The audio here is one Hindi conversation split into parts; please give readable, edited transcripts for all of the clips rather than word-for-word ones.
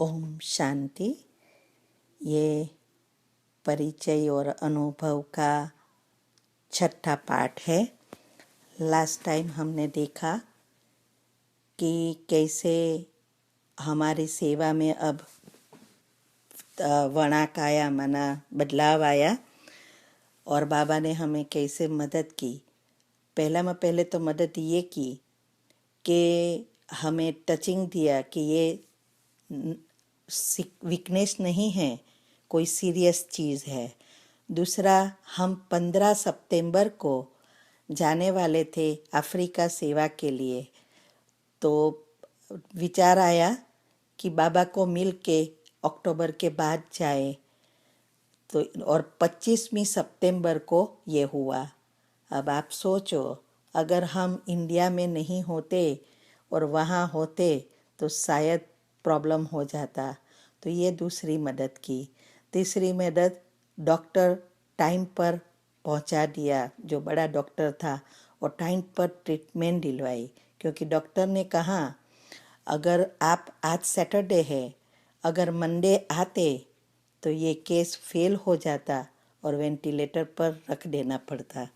ओम शांति। ये परिचय और अनुभव का छठा पाठ है। लास्ट टाइम हमने देखा कि कैसे हमारी सेवा में अब वणाक आया, माना बदलाव आया, और बाबा ने हमें कैसे मदद की। पहले तो मदद ये की कि हमें टचिंग दिया कि ये वीकनेस नहीं है, कोई सीरियस चीज़ है। दूसरा, हम 15 सितंबर को जाने वाले थे अफ्रीका सेवा के लिए। तो विचार आया कि बाबा को मिल के अक्टूबर के बाद जाए। तो और 25वीं सितंबर को ये हुआ। अब आप सोचो, अगर हम इंडिया में नहीं होते और वहाँ होते तो शायद प्रॉब्लम हो जाता। तो ये दूसरी मदद की। तीसरी मदद, डॉक्टर टाइम पर पहुंचा दिया, जो बड़ा डॉक्टर था, और टाइम पर ट्रीटमेंट दिलवाई। क्योंकि डॉक्टर ने कहा अगर आप आज सैटरडे है, अगर मंडे आते तो ये केस फेल हो जाता और वेंटिलेटर पर रख देना पड़ता।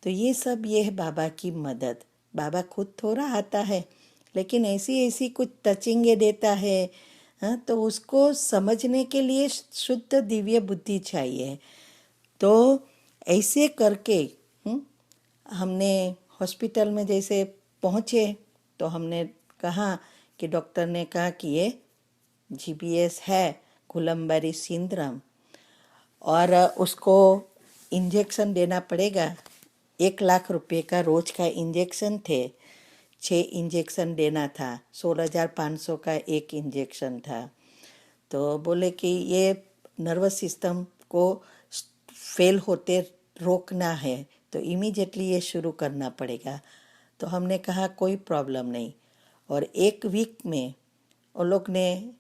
तो ये सब ये है बाबा की मदद। बाबा खुद थोड़ा आता है, लेकिन ऐसी ऐसी कुछ टचिंगे देता है। हाँ, तो उसको समझने के लिए शुद्ध दिव्य बुद्धि चाहिए। तो ऐसे करके हमने हॉस्पिटल में जैसे पहुँचे तो हमने कहा कि डॉक्टर ने कहा कि ये जीबीएस है, गुलम्बरी सिंड्रोम, और उसको इंजेक्शन देना पड़ेगा। 1 लाख रुपए का रोज का इंजेक्शन थे। 6 इंजेक्शन देना था। 16,500 का एक इंजेक्शन था। तो बोले कि ये नर्वस सिस्टम को फेल होते रोकना है, तो इमीडिएटली ये शुरू करना पड़ेगा। तो हमने कहा कोई प्रॉब्लम नहीं। और 1 वीक में उन लोग ने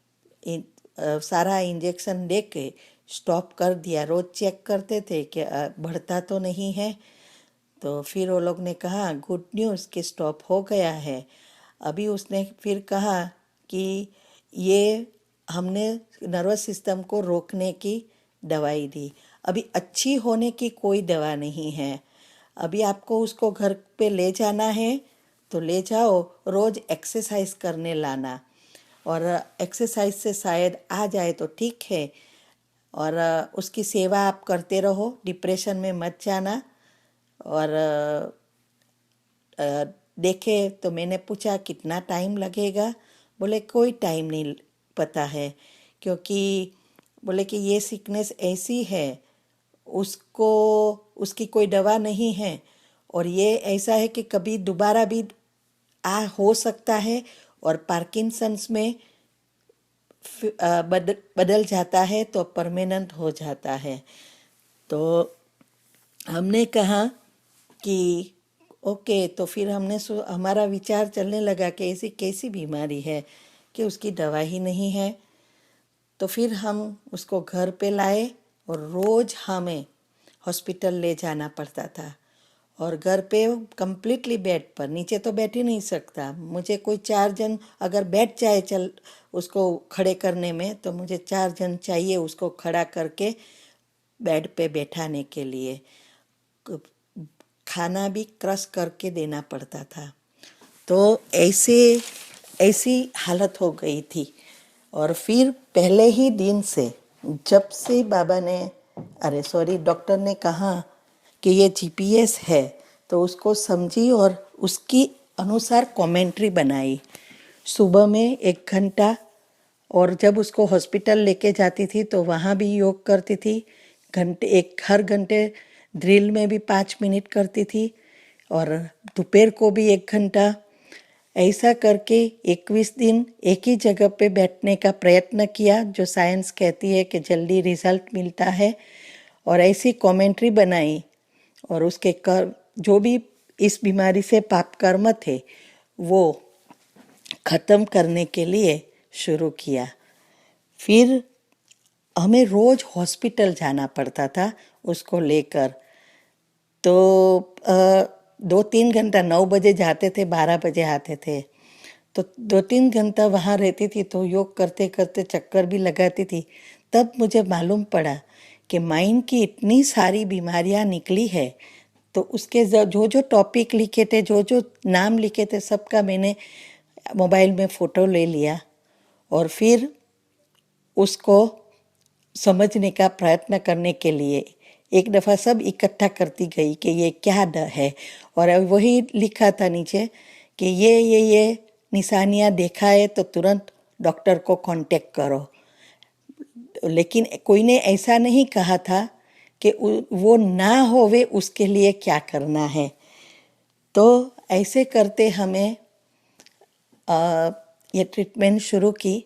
सारा इंजेक्शन दे के स्टॉप कर दिया। रोज चेक करते थे कि बढ़ता तो नहीं है। तो फिर वो लोग ने कहा गुड न्यूज़ कि स्टॉप हो गया है। अभी उसने फिर कहा कि ये हमने नर्वस सिस्टम को रोकने की दवाई दी। अभी अच्छी होने की कोई दवा नहीं है। अभी आपको उसको घर पे ले जाना है तो ले जाओ, रोज़ एक्सरसाइज करने लाना, और एक्सरसाइज से शायद आ जाए तो ठीक है। और उसकी सेवा आप करते रहो, डिप्रेशन में मत जाना। और देखे तो मैंने पूछा कितना टाइम लगेगा। बोले कोई टाइम नहीं पता है, क्योंकि बोले कि ये सिकनेस ऐसी है, उसको उसकी कोई दवा नहीं है, और ये ऐसा है कि कभी दोबारा भी हो सकता है, और पार्किंसंस में बदल जाता है तो परमानेंट हो जाता है। तो हमने कहा कि ओके। तो फिर हमने हमारा विचार चलने लगा कि ऐसी कैसी बीमारी है कि उसकी दवा ही नहीं है। तो फिर हम उसको घर पे लाए, और रोज़ हमें हॉस्पिटल ले जाना पड़ता था। और घर पे कम्प्लीटली बेड पर, नीचे तो बैठ ही नहीं सकता। मुझे कोई 4 जन अगर बैठ जाए चल उसको खड़े करने में, तो मुझे 4 जन चाहिए उसको खड़ा करके बेड पे बैठाने के लिए। खाना भी क्रश करके देना पड़ता था। तो ऐसी हालत हो गई थी। और फिर पहले ही दिन से, जब से बाबा ने डॉक्टर ने कहा कि ये जीपीएस है, तो उसको समझी और उसकी अनुसार कमेंट्री बनाई। सुबह में 1 घंटा, और जब उसको हॉस्पिटल लेके जाती थी तो वहाँ भी योग करती थी। हर घंटे ड्रिल में भी 5 मिनट करती थी, और दोपहर को भी 1 घंटा। ऐसा करके 21 दिन एक ही जगह पे बैठने का प्रयत्न किया, जो साइंस कहती है कि जल्दी रिजल्ट मिलता है। और ऐसी कमेंट्री बनाई, और उसके जो भी इस बीमारी से पाप कर्म थे वो ख़त्म करने के लिए शुरू किया। फिर हमें रोज़ हॉस्पिटल जाना पड़ता था उसको लेकर। तो 2-3 घंटा, 9 बजे जाते थे, 12 बजे आते थे। तो 2-3 घंटा वहाँ रहती थी तो योग करते करते चक्कर भी लगाती थी। तब मुझे मालूम पड़ा कि माइंड की इतनी सारी बीमारियाँ निकली है। तो उसके जो जो टॉपिक लिखे थे, जो जो नाम लिखे थे, सबका मैंने मोबाइल में फ़ोटो ले लिया और फिर उसको समझने का प्रयत्न करने के लिए एक दफ़ा सब इकट्ठा करती गई कि ये क्या है। और वही लिखा था नीचे कि ये निशानियाँ देखा है तो तुरंत डॉक्टर को कांटेक्ट करो। लेकिन कोई ने ऐसा नहीं कहा था कि वो ना होवे उसके लिए क्या करना है। तो ऐसे करते हमें ये ट्रीटमेंट शुरू की।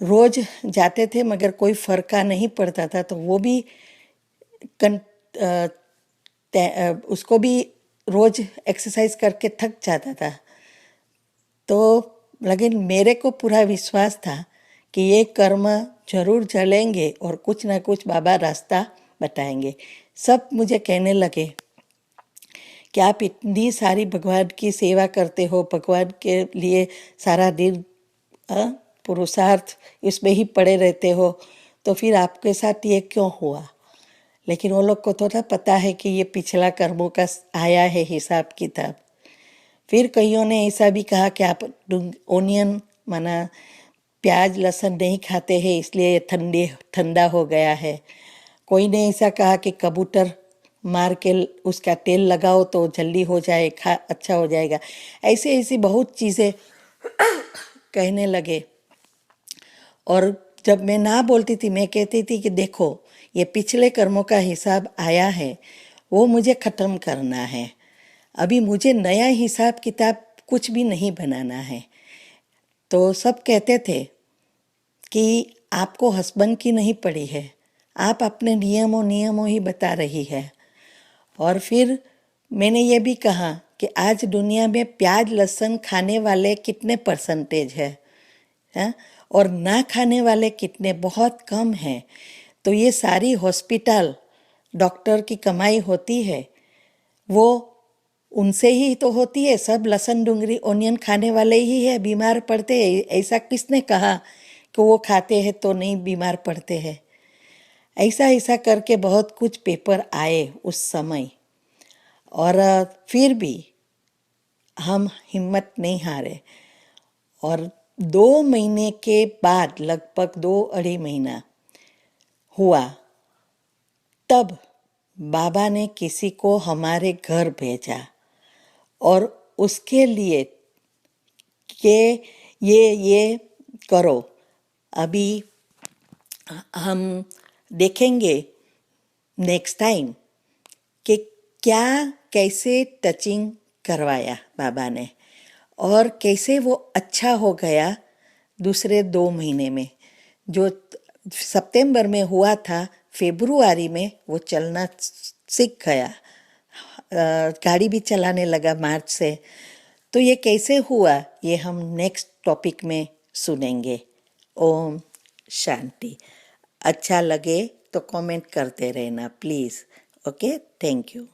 रोज़ जाते थे मगर कोई फ़र्क नहीं पड़ता था। तो वो भी उसको भी रोज़ एक्सरसाइज करके थक जाता था। तो लेकिन मेरे को पूरा विश्वास था कि ये कर्म जरूर चलेंगे और कुछ ना कुछ बाबा रास्ता बताएंगे। सब मुझे कहने लगे कि आप इतनी सारी भगवान की सेवा करते हो, भगवान के लिए सारा दिन पुरुषार्थ इसमें ही पड़े रहते हो, तो फिर आपके साथ ये क्यों हुआ। लेकिन वो लोग को थोड़ा पता है कि ये पिछला कर्मों का आया है हिसाब किताब। फिर कईयों ने ऐसा भी कहा कि आप ओनियन माना प्याज लहसुन नहीं खाते हैं इसलिए ये ठंडा हो गया है। कोई ने ऐसा कहा कि कबूतर मार के उसका तेल लगाओ तो जल्दी हो जाए, अच्छा हो जाएगा। ऐसे ऐसी बहुत चीज़ें कहने लगे। और जब मैं ना बोलती थी, मैं कहती थी कि देखो ये पिछले कर्मों का हिसाब आया है, वो मुझे ख़त्म करना है। अभी मुझे नया हिसाब किताब कुछ भी नहीं बनाना है। तो सब कहते थे कि आपको हस्बैंड की नहीं पड़ी है, आप अपने नियमों ही बता रही है। और फिर मैंने ये भी कहा कि आज दुनिया में प्याज लहसुन खाने वाले कितने परसेंटेज है और ना खाने वाले कितने, बहुत कम हैं। तो ये सारी हॉस्पिटल डॉक्टर की कमाई होती है, वो उनसे ही तो होती है। सब लहसुन डूंगरी ओनियन खाने वाले ही है बीमार पड़ते हैं। ऐसा किसने कहा कि वो खाते हैं तो नहीं बीमार पड़ते हैं। ऐसा ऐसा करके बहुत कुछ पेपर आए उस समय। और फिर भी हम हिम्मत नहीं हारे। और 2 महीने के बाद, लगभग 2-2.5 महीना हुआ, तब बाबा ने किसी को हमारे घर भेजा और उसके लिए कि ये करो। अभी हम देखेंगे नेक्स्ट टाइम कि क्या कैसे टचिंग करवाया बाबा ने और कैसे वो अच्छा हो गया दूसरे 2 महीने में। जो सितंबर में हुआ था, फरवरी में वो चलना सीख गया, गाड़ी भी चलाने लगा मार्च से। तो ये कैसे हुआ ये हम नेक्स्ट टॉपिक में सुनेंगे। ओम शांति। अच्छा लगे तो कमेंट करते रहना प्लीज़। Okay, thank you.